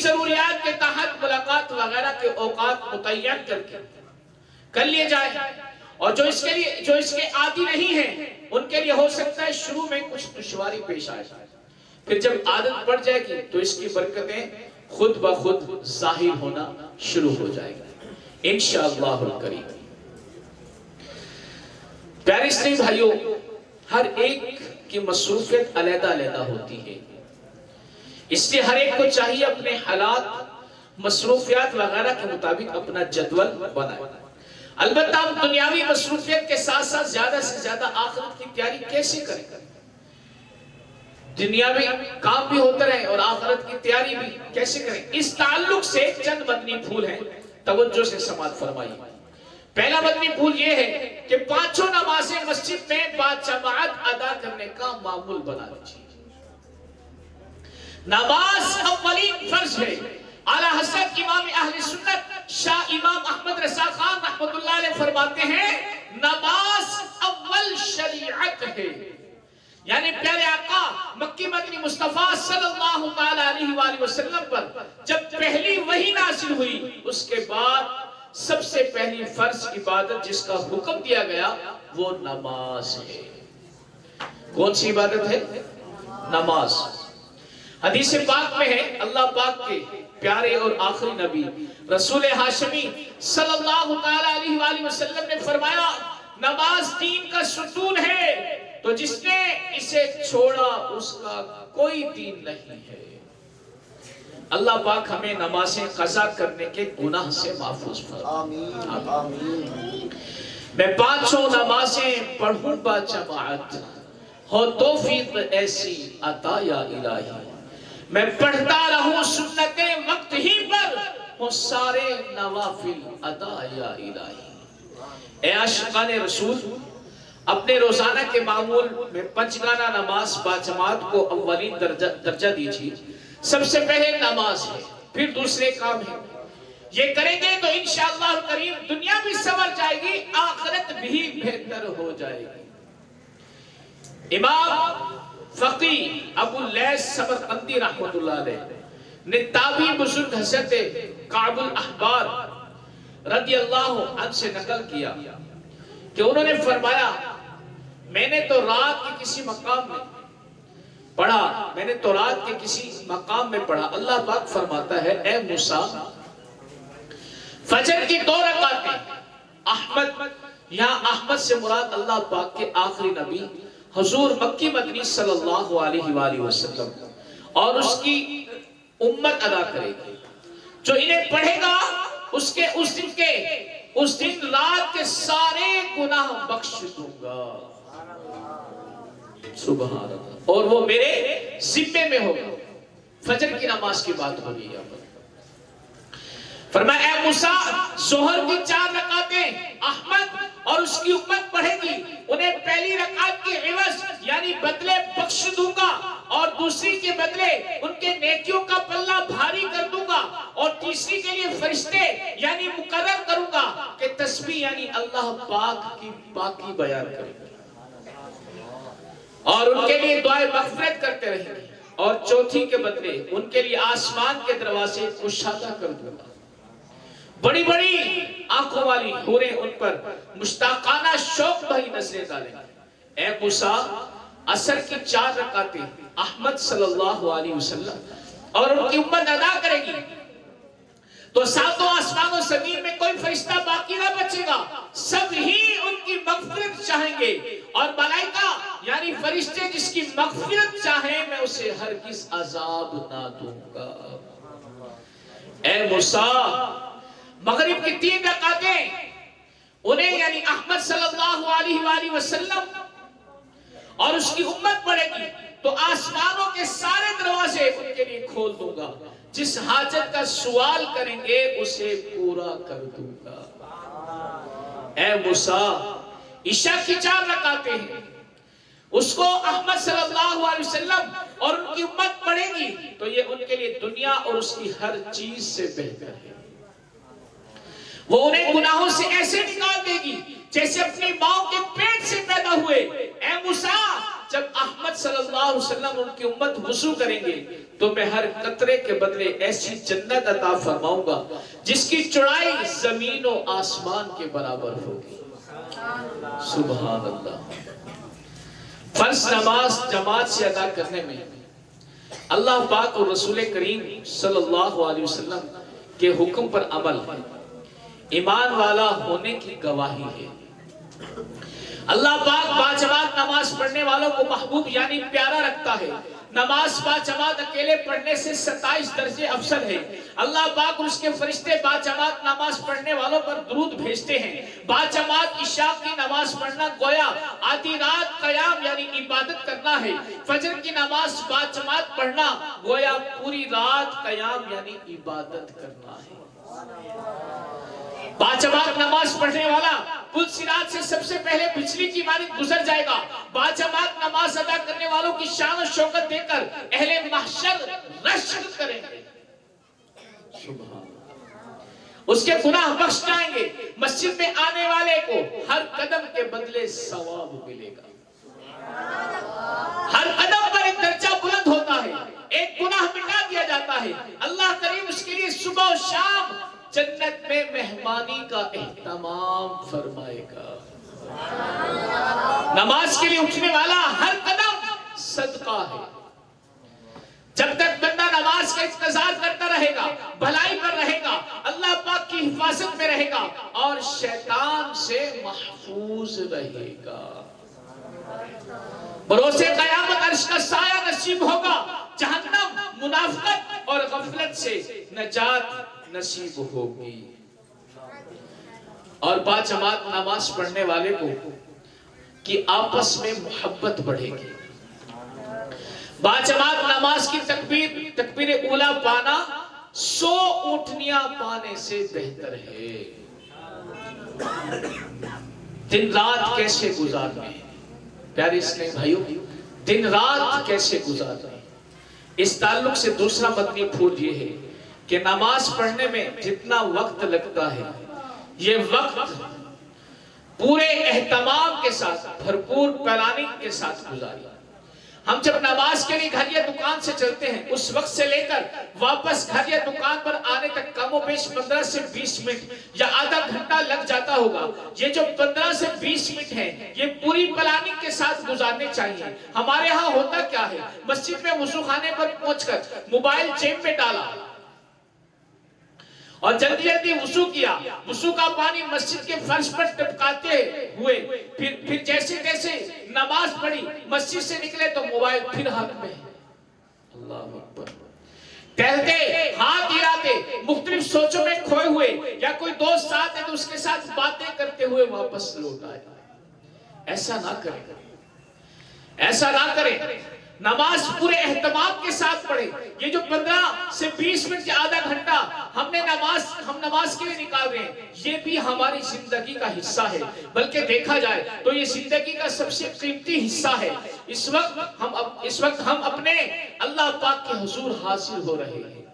ضروریات کے تحت ملاقات وغیرہ کے اوقات متعین کر لیے جائیں، اور جو اس کے عادی نہیں ہیں ان کے لیے ہو سکتا ہے شروع میں کچھ دشواری پیش آئے، پھر جب عادت پڑ جائے گی تو اس کی برکتیں خود بخود ظاہر ہونا شروع ہو جائے گی انشاءاللہ الکریم۔ پیارے اسلامی بھائیوں، ہر ایک کی مصروفیت علیحدہ علیحدہ ہوتی ہے، اس لیے ہر ایک کو چاہیے اپنے حالات مصروفیات وغیرہ کے مطابق اپنا جدول بنائے۔ البتہ ہم دنیاوی مصروفیت کے ساتھ ساتھ زیادہ سے زیادہ آخرت کی تیاری کیسے کریں؟ دنیاوی کام بھی ہوتا رہے اور آخرت کی تیاری بھی کیسے کریں؟ اس تعلق سے چند مدنی پھول ہیں، توجہ سے سماعت فرمائیے۔ پہلا مدنی پھول یہ ہے کہ پانچوں نمازیں مسجد میں باجماعت ادا کرنے کا معمول بنا دیجیے۔ نماز اولین فرض ہے۔ اعلیٰ حضرت امام اہل سنت شاہ امام احمد رضا خان رحمۃ اللہ علیہ فرماتے ہیں نماز اول شریعت ہے، یعنی پیارے آقا مکی مدنی مصطفیٰ صلی اللہ تعالی علیہ وآلہ وسلم پر جب پہلی وحی نازل ہوئی اس کے بعد سب سے پہلی فرض عبادت جس کا حکم دیا گیا وہ نماز ہے۔ کون سی عبادت ہے؟ نماز۔ حدیث پاک میں ہے، اللہ پاک کے پیارے اور آخری نبی رسول ہاشمی صلی اللہ تعالی علیہ وآلہ وسلم نے فرمایا نماز دین کا ستون ہے، تو جس نے اسے چھوڑا اس کا کوئی دین نہیں ہے۔ اللہ پاک ہمیں نمازیں قضا کرنے کے گناہ سے محفوظ فرمائے۔ آمین۔ میں پانچوں نمازیں پڑھوں با جماعت، ہو توفیق ایسی عطا یا الہی، میں پڑھتا رہوں سنت وقت ہی پر، ہوں سارے نوافل ادا یا الہی۔ اے عاشقان رسول، اپنے روزانہ کے معمول میں پنجگانہ نماز باجماعت کو اولین درجہ دیجیے۔ سب سے پہلے نماز ہے، پھر دوسرے کام ہے۔ یہ کریں گے تو انشاءاللہ الکریم دنیا بھی سنور جائے گی، آخرت بھی بہتر ہو جائے گی۔ امام فقی ابو اللیث سمرقندی رحمۃ اللہ علیہ نے تابعی بزرگ حضرت کعب الاحبار رضی اللہ عنہ سے نقل کیا کہ انہوں نے فرمایا میں نے تو رات کے کسی مقام میں پڑھا، اللہ پاک فرماتا ہے اے موسیٰ فجر کی 2 رکعتیں، یہاں احمد سے مراد اللہ پاک کے آخری نبی حضور مکی مدنی صلی اللہ علیہ وآلہ وسلم اور اس کی امت ادا کرے گی، جو انہیں پڑھے گا اس دن رات کے سارے گناہ بخش دوں گا، سبحان اللہ، اور وہ میرے ذمے میں ہوگا۔ فجر کی نماز کی بات ہو رہی ہے۔ فرمایا اے موسیٰ ظہر کی 4 رکعتیں احمد اور اس کی امت پڑھے گی، انہیں پہلی رکعت کے عوض یعنی بدلے بخش دوں گا، اور دوسری کے بدلے ان کے نیکیوں کا پلہ بھاری کر دوں گا، اور تیسری کے لیے فرشتے یعنی مقرر کروں گا کہ تسبیح یعنی اللہ پاک کی پاکی بیان کریں گے، اور ان کے لیے دعائے مغفرت کرتے رہیں گے، اور چوتھی کے بدلے ان کے لیے آسمان کے دروازے کشادہ کر دوں گا۔ بڑی بڑی آنکھوں والی حوریں ان پر مشتاقانہ شوق بھری نظریں ڈالیں گے۔ اے موسیٰ عصر کی 4 رکعتیں احمد صلی اللہ علیہ وسلم اور ان کی امت ادا کرے گی تو 7 آسمان و زمین میں کوئی فرشتہ باقی نہ بچے گا، سب ہی ان کی مغفرت چاہیں گے، اور ملائکہ یعنی فرشتے جس کی مغفرت چاہیں میں اسے ہرگز عذاب نہ دوں گا۔ اے موسیٰ مغرب کی 3 رکعتیں انہیں یعنی احمد صلی اللہ علیہ وآلہ وسلم اور اس کی امت پڑھے گی تو آسمانوں کے سارے دروازے ان کے لیے کھول دوں گا، جس حاجت کا سوال کریں گے اسے پورا کر دوں گا۔ اے موسیٰ عشاء کی 4 رکعتیں ہیں، اس کو احمد صلی اللہ علیہ وسلم اور ان کی امت پڑھے گی تو یہ ان کے لیے دنیا اور اس کی ہر چیز سے بہتر ہے۔ وہ انہیں گناہوں سے ایسے نکال دے گی جیسے اپنی ماں کے پیٹ سے پیدا ہوئے۔ اے موسیٰ جب احمد صلی اللہ علیہ وسلم ان کی امت وضو کریں گے تو میں ہر قطرے کے بدلے ایسی جنت عطا فرماؤں گا جس کی چوڑائی زمین و آسمان کے برابر ہوگی. سبحان اللہ. فرض نماز جماعت سے ادا کرنے میں اللہ پاک اور رسول کریم صلی اللہ علیہ وسلم کے حکم پر عمل ایمان والا ہونے کی گواہی ہے. اللہ پاک باجماعت نماز پڑھنے والوں کو محبوب یعنی پیارا رکھتا ہے. نماز باجماعت اکیلے پڑھنے سے 27 درجے افضل ہے. اللہ پاک اور اس کے فرشتے باجماعت نماز پڑھنے والوں پر درود بھیجتے ہیں. باجماعت عشاء کی نماز پڑھنا گویا آدھی رات قیام یعنی عبادت کرنا ہے. فجر کی نماز باجماعت پڑھنا گویا پوری رات قیام یعنی عبادت کرنا ہے. باجماعت نماز پڑھنے والا پل صراط سے سب سے پہلے پچھلی کی جانب گزر جائے گا. باجماعت نماز ادا کرنے والوں کی شان و شوکت دیکھ کر اہل محشر رشک کریں گے. اس کے گناہ بخش جائیں گے. مسجد میں آنے والے کو ہر قدم کے بدلے ثواب ملے گا. ہر قدم پر ایک درجہ بلند ہوتا ہے, ایک گناہ مٹا دیا جاتا ہے. اللہ کریم اس کے لیے صبح و شام جنت میں مہمانی کا اہتمام فرمائے گا. نماز کے لیے اٹھنے والا ہر قدم صدقہ ہے. جب تک بندہ نماز کا انتظار کرتا رہے گا, بھلائی پر رہے گا, اللہ پاک کی حفاظت میں رہے گا اور شیطان سے محفوظ رہے گا. بروز قیامت عرش کا سایہ نصیب ہوگا. جہنم, منافقت اور غفلت سے نجات نصیب ہوگی. اور باجماعت نماز پڑھنے والے کو کی آپس میں محبت بڑھے گی. باجماعت نماز کی تکبیر اولا پانا 100 اونٹنیاں پانے سے بہتر ہے. دن رات کیسے گزارنے ہیں پیارے اسلام بھائیوں, دن رات کیسے گزارنے ہیں. اس تعلق سے دوسرا مدنی پھول یہ ہے کہ نماز پڑھنے میں جتنا وقت لگتا ہے یہ وقت پورے اہتمام کے ساتھ, بھرپور پلاننگ کے ساتھ گزاری. ہم جب نماز کے لیے گھر یا دکان سے چلتے ہیں اس وقت سے لے کر واپس گھر یا دکان پر آنے تک کم و بیش 15 سے 20 منٹ یا آدھا گھنٹہ لگ جاتا ہوگا. یہ جو 15 سے 20 منٹ ہیں یہ پوری پلاننگ کے ساتھ گزارنے چاہیے. ہمارے ہاں ہوتا کیا ہے, مسجد میں وضو خانے پر پہنچ کر موبائل جیب میں ڈالا اور جلدی جلدی وضو کیا, وضو کا پانی مسجد کے فرش پر ٹپکاتے ہوئے پھر جیسے جیسے نماز پڑھی مسجد سے نکلے تو موبائل پھر ہاتھ میں. اللہ اکبر. ٹہلتے, ہاتھ ہلاتے, مختلف سوچوں میں کھوئے ہوئے, یا کوئی دوست ساتھ ہے تو اس کے ساتھ باتیں کرتے ہوئے واپس لوٹ آئے. ایسا نہ کریں, ایسا نہ کریں. نماز پورے اہتمام کے ساتھ پڑھیں. یہ جو 15 سے 20 منٹ یا آدھا گھنٹہ ہم نماز کے لیے نکال رہے ہیں یہ بھی ہماری زندگی کا حصہ ہے. بلکہ دیکھا جائے تو یہ زندگی کا سب سے قیمتی حصہ ہے. اس وقت ہم اپنے اللہ پاک کے حضور حاضر ہو رہے ہیں.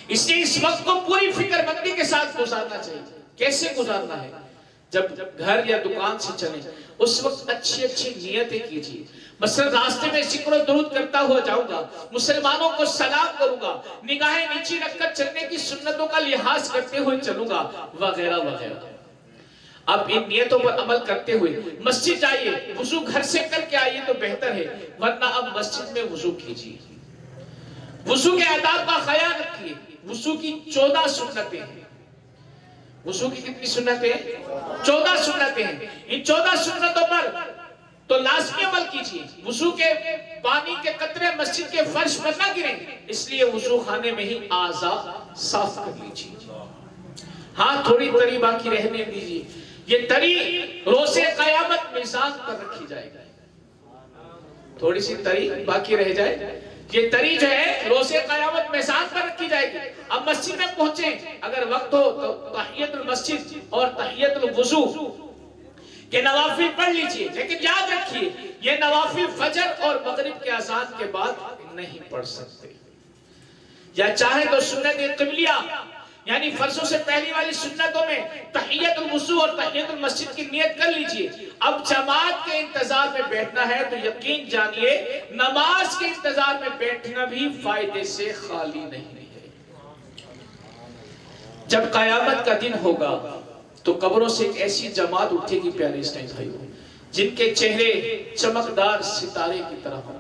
اس لیے اس وقت کو پوری فکر مندی کے ساتھ گزارنا چاہیے. کیسے گزارنا ہے؟ جب گھر یا دکان سے چلیں اس وقت اچھی نیتیں کیجیے. مثلا راستے میں ذکر و درود کرتا ہوا جاؤں گا, مسلمانوں کو سلام کروں گا, نگاہیں نیچی رکھ کر چلنے کی سنتوں کا لحاظ کرتے ہوئے چلوں گا, وغیرہ وغیرہ. اب ان نیتوں پر عمل کرتے ہوئے مسجد جائیے, وضو گھر سے کر کے آئیے تو بہتر ہے, ورنہ اب مسجد میں وضو کیجیے. وضو کے آداب کا خیال رکھیے. وضو کی 14 سنتیں ہیں. وضو کی کتنی سنتیں ہیں؟ 14 سنتیں ہیں. ان 14 سنتوں پر تو لازمی عمل کیجیے. وضو کے پانی کے قطرے مسجد کے فرش پر نہ گریں, اس لیے وضو خانے میں ہی اعضاء صاف کر لیجیے. ہاں تھوڑی تری باقی رہنے دیجیے. یہ تری روز قیامت میزان پر رکھی جائے گی. تھوڑی سی تری باقی رہ جائے, یہ تری جو ہے روز قیامت میزان پر رکھی جائے گی. اب مسجد میں پہنچے, اگر وقت ہو تو تحیت المسجد اور تحیت الوضو کہ نوافل پڑھ لیجئے. لیکن یاد رکھیے یہ نوافل فجر اور مغرب کے اذان کے بعد نہیں پڑھ سکتے. یا چاہے تو سنت قبلیہ یعنی فرضوں سے پہلی والی سنتوں میں تحیت الوضو اور تحیت المسجد کی نیت کر لیجئے. اب جماعت کے انتظار میں بیٹھنا ہے تو یقین جانیے نماز کے انتظار میں بیٹھنا بھی فائدے سے خالی نہیں ہے. جب قیامت کا دن ہوگا تو قبروں سے ایک ایسی جماعت اٹھے گی پیارے اسلامی بھائیوں جن کے چہرے چمکدار ستارے کی طرح ہوں گے.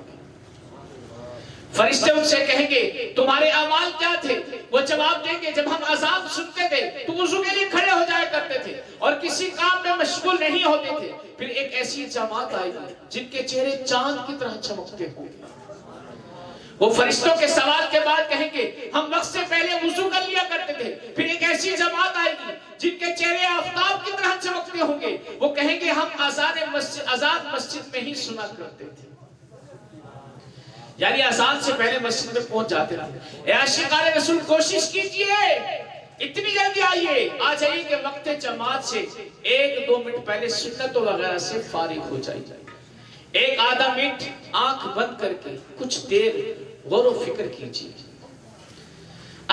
فرشتے ان سے کہیں گے تمہارے اعمال کیا تھے؟ وہ جواب دیں گے جب ہم اذان سنتے تھے تو وضو کے لیے کھڑے ہو جایا کرتے تھے اور کسی کام میں مشغول نہیں ہوتے تھے. پھر ایک ایسی جماعت آئے گی جن کے چہرے چاند کی طرح چمکتے ہوں گے. وہ فرشتوں کے سوال کے بعد کہیں گے ہم وقت سے پہلے وضو کر لیا کرتے تھے. پھر ایک ایسی جماعت آئے گی جن کے چہرے آفتاب کی طرح چمکتے ہوں گے. وہ کہیں گے ہم اذان مسجد میں ہی سنا کرتے تھے. یعنی اذان سے پہلے مسجد میں پہنچ جاتے تھے. اے عاشقان رسول کوشش کیجئے اتنی جلدی آئیے آ جائیے کہ وقت جماعت سے 1-2 منٹ پہلے سنتوں وغیرہ سے فارغ ہو جائیے. ایک آدھا منٹ آنکھ بند کر کے کچھ دیر غور و فکر کیجئے.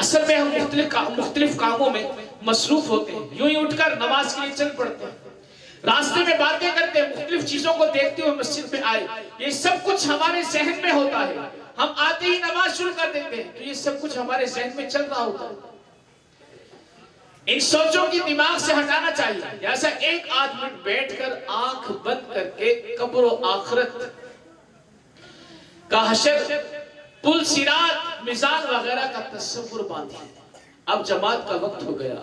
اصل میں ہم مختلف کاموں میں مصروف ہوتے ہیں. یوں ہی اٹھ کر نماز کے لیے چل پڑتے ہیں, راستے میں باتیں کرتے ہیں, مختلف چیزوں کو دیکھتے ہوئے مسجد میں آئے. یہ سب کچھ ہمارے ذہن میں ہوتا ہے. ہم آتے ہی نماز شروع کر دیتے ہیں تو یہ سب کچھ ہمارے ذہن میں چل رہا ہوتا ہے. ان سوچوں کی دماغ سے ہٹانا چاہیے. جیسا 1-8 منٹ بیٹھ کر آنکھ بند کر کے قبر و آخرت کا حشر, پل صراط, میزان وغیرہ کا تصور باندھیں. اب جماعت کا وقت ہو گیا.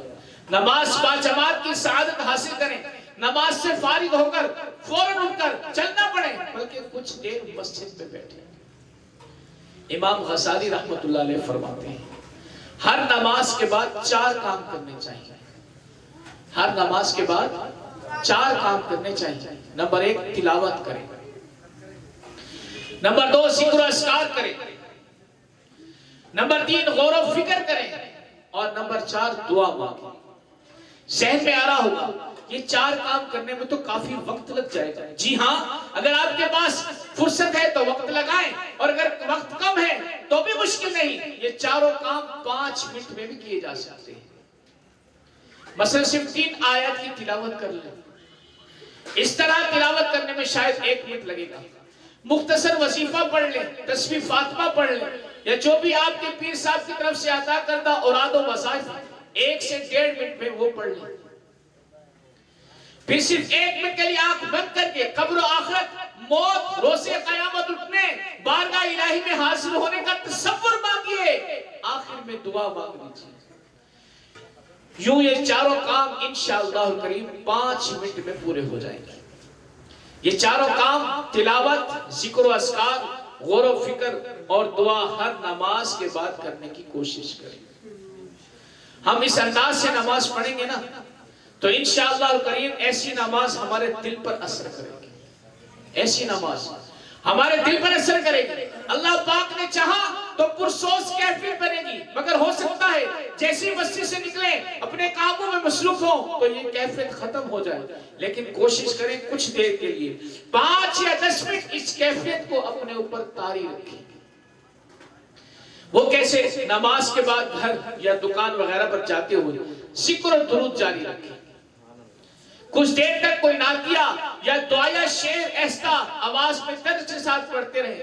نماز با جماعت کی سعادت حاصل کریں. نماز سے فارغ ہو کر فوراً اٹھ کر چلنا پڑے بلکہ کچھ دیر مسجد میں بیٹھے. امام غزالی رحمت اللہ علیہ فرماتے ہیں ہر نماز کے بعد 4 کام کرنے چاہیے. ہر نماز کے بعد 4 کام کرنے چاہیے. نمبر 1 تلاوت کریں, نمبر 2 ذکر و اذکار کریں, نمبر 3 غور و فکر کریں, اور نمبر 4 دعا مانگیں. ذہن میں آ رہا ہوگا یہ 4 کام کرنے میں تو کافی وقت لگ جائے گا. جی ہاں, اگر آپ کے پاس فرصت ہے تو وقت لگائیں, اور اگر وقت کم ہے تو بھی مشکل نہیں. یہ چاروں کام 5 منٹ میں بھی کیے جا سکتے ہیں. مثلا صرف 3 آیات کی تلاوت کر لیں. اس طرح تلاوت کرنے میں شاید 1 منٹ لگے گا. مختصر وظیفہ پڑھ لیں, تسبیح فاطمہ پڑھ لیں, یا جو بھی آپ کے پیر صاحب کی طرف سے عطا کردہ اوراد و وظائف 1 سے 1.5 منٹ میں وہ پڑھ لیں. پھر صرف 1 منٹ کے لیے آنکھ بند کر کے قبر و آخرت, موت, روز قیامت اٹھنے, بارگاہ الہی میں حاضر ہونے کا تصور مانگیے. آخر میں دعا مانگ لیجیے. یوں یہ چاروں کام انشاءاللہ الکریم 5 منٹ میں پورے ہو جائیں گے. یہ چاروں کام تلاوت, ذکر و اذکار, غور و فکر اور دعا ہر نماز کے بعد کرنے کی کوشش کریں. ہم اس انداز سے نماز پڑھیں گے نا تو انشاءاللہ الکریم ایسی نماز ہمارے دل پر اثر کرے گی. ایسی نماز ہمارے دل پر اثر کرے گی. اللہ پاک نے چاہا تو پرسوز کیفیت بنے گی, مگر ہو سکتا ہے جیسی مسجد سے نکلیں اپنے کاموں میں مصروف ہوں تو یہ کیفیت ختم ہو جائے. لیکن کوشش کریں کچھ دیر کے لیے 5 یا 10 منٹ اس کیفیت کو اپنے اوپر طاری رکھیں. وہ کیسے؟ نماز کے بعد گھر یا دکان وغیرہ پر جاتے ہوئے ذکر و درود جاری رکھیں. کچھ دیر تک کوئی نعتیہ یا دعائیہ شعر ایسا آواز میں طرز کے ساتھ پڑھتے رہیں.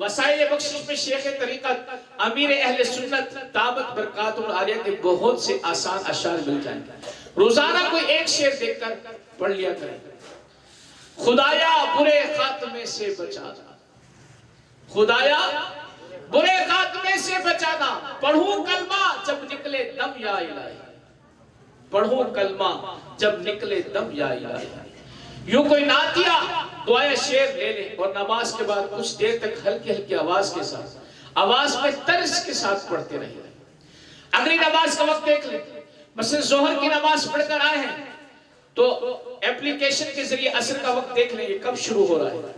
وسائل بخشش میں شیخ طریقت امیر اہل سنت دامت برکاتہ العالیہ کے بہت سے آسان اشعار مل جائیں گے. روزانہ کوئی ایک شعر دیکھ کر پڑھ لیا کریں. خدایا برے خاتمے سے بچانا, خدایا برے خاتمے سے بچانا, پڑھوں کلمہ جب نکلے دم یا الہی, پڑھوں کلمہ جب نکلے دم یا الہی. یوں کوئی نعتیہ دعائے شعر لے لیں اور نماز کے بعد کچھ دیر تک ہلکی ہلکی آواز کے ساتھ, آواز میں طرز کے ساتھ پڑھتے رہیں. اگلی نماز کا وقت دیکھ لیں. مثلا ظہر کی نماز پڑھ کر آئے ہیں تو اپلیکیشن کے ذریعے عصر کا وقت دیکھ لیں یہ کب شروع ہو رہا ہے,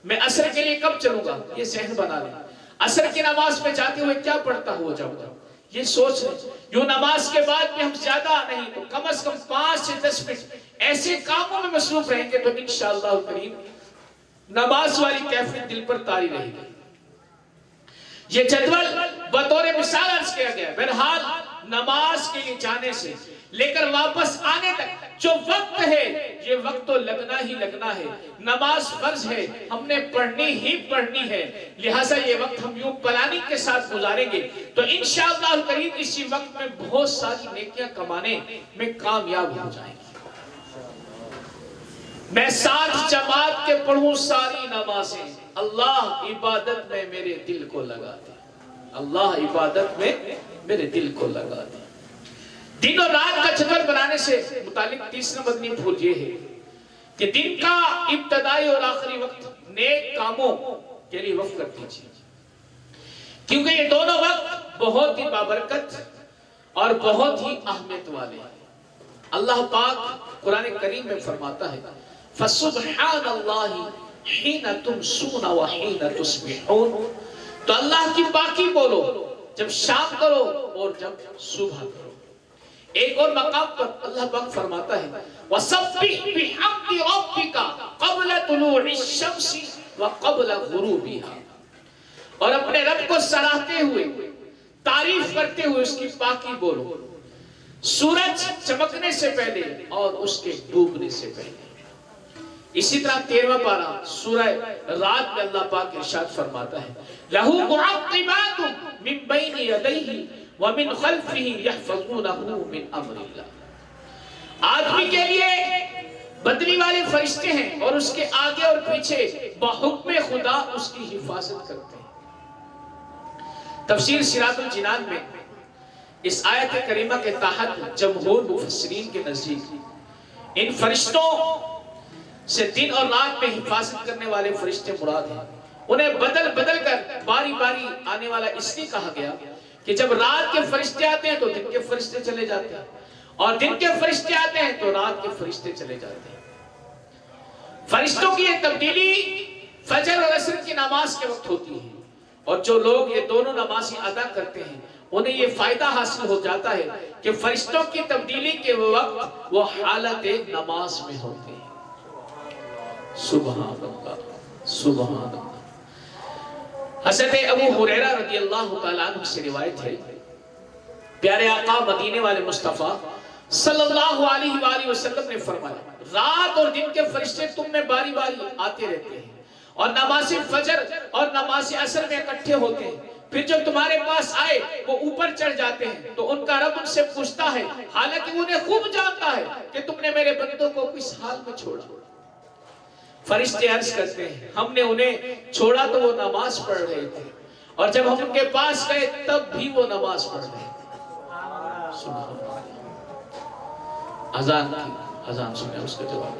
میں عصر کے لیے کب چلوں گا, یہ ذہن بنا لیں. عصر کی نماز میں جاتے ہوئے کیا پڑھتا ہوا جاؤں گا یہ سوچ لیں. یوں نماز کے بعد بھی ہم زیادہ نہیں تو کم از کم 5 سے 10 منٹ ایسے کاموں میں مصروف رہیں گے تو انشاءاللہ الکریم نماز والی کیفیت دل پر طاری رہے گی. یہ جدول بطور مثال عرض کیا گیا. بہرحال نماز نماز کے لیے جانے سے لے کر واپس آنے تک جو وقت ہے یہ وقت تو لگنا ہی لگنا ہے. نماز فرض ہے, ہم نے پڑھنی ہی پڑھنی ہے, لہٰذا یہ وقت ہم یوں پلاننگ کے ساتھ گزاریں گے تو انشاءاللہ الکریم اسی وقت میں بہت ساری نیکیاں کمانے میں کامیاب ہو جائیں گے. میں 7 جماعت کے پڑھوں ساری نمازیں, اللہ عبادت میں میرے دل کو لگا دے, اللہ عبادت میں میرے دل کو لگا دے. دن اور رات کا جدول بنانے سے متعلق تیسرا مدنی پھول یہ ہے کہ دن کا ابتدائی اور آخری وقت نیک کاموں کے لیے وقف کر دیجیے, کیونکہ یہ دونوں وقت بہت ہی بابرکت اور بہت ہی اہمیت والے ہیں. اللہ پاک قرآن کریم میں فرماتا ہے فَسُبْحَانَ اللَّهِ حِينَ تُمْسُونَ وَحِينَ تُصْبِحُونَ, تو اللہ کی پاکی بولو جب شام کرو اور جب صبح کرو. ایک اور مقام پر اللہ پاک فرماتا ہے وَسَبِّحْ بِحَمْدِ رَبِّكَ قَبْلَ طُلُوعِ الشَّمْسِ وَقَبْلَ غُرُوبِهَا, اور اپنے رب کو سراہتے ہوئے تعریف کرتے ہوئے اس کی پاکی بولو سورج چمکنے سے پہلے اور اس کے ڈوبنے سے پہلے. اسی طرح 13واں پارہ سورہ رات میں اللہ پاک ارشاد فرماتا ہے لَهُ مُعَقِّبَاتٌ مِّن بَيْنِ يَدَيْهِ وَمِنْ خَلْفِهِ يَحْفَظُونَهُ مِنْ أَمْرِ اللَّهِ. آدمی کے لیے بدلی والے فرشتے ہیں اور اس کے آگے اور پیچھے بحکم خدا اس کی حفاظت کرتے ہیں. تفسیر سراج الجنان میں اس آیت کریمہ کے تحت جمہور مفسرین کے نزدیک ان فرشتوں سے دن اور رات میں حفاظت کرنے والے فرشتے مراد ہیں. انہیں بدل بدل کر باری باری آنے والا اس لیے کہا گیا کہ جب رات کے فرشتے آتے ہیں تو دن کے فرشتے چلے جاتے ہیں, اور دن کے فرشتے آتے ہیں تو رات کے فرشتے چلے جاتے ہیں. فرشتوں کی یہ تبدیلی فجر اور عصر کی نماز کے وقت ہوتی ہے, اور جو لوگ یہ دونوں نمازیں ادا کرتے ہیں انہیں یہ فائدہ حاصل ہو جاتا ہے کہ فرشتوں کی تبدیلی کے وقت وہ حالت نماز میں ہوتے ہیں. سبحان اللہ, سبحان اللہ. حضرت ابو ہریرہ رضی اللہ تعالیٰ عنہ سے روایت ہے پیارے آقا مدینے والے مصطفیٰ صلی اللہ علیہ وآلہ وسلم نے فرمایا رات اور دن کے فرشتے تم میں باری باری آتے رہتے ہیں اور نماز فجر اور نماز عصر میں اکٹھے ہوتے ہیں, پھر جب تمہارے پاس آئے وہ اوپر چڑھ جاتے ہیں تو ان کا رب ان سے پوچھتا ہے, حالانکہ انہیں خوب جانتا ہے کہ تم نے میرے بندوں کو کس حال میں چھوڑا. فرشتے عرض کرتے ہیں ہم نے انہیں چھوڑا تو وہ نماز پڑھ رہے تھے, اور جب ہم ان کے پاس گئے تب بھی وہ نماز پڑھ رہے تھے. سبحان اللہ. اذان سنیں, اس کا جواب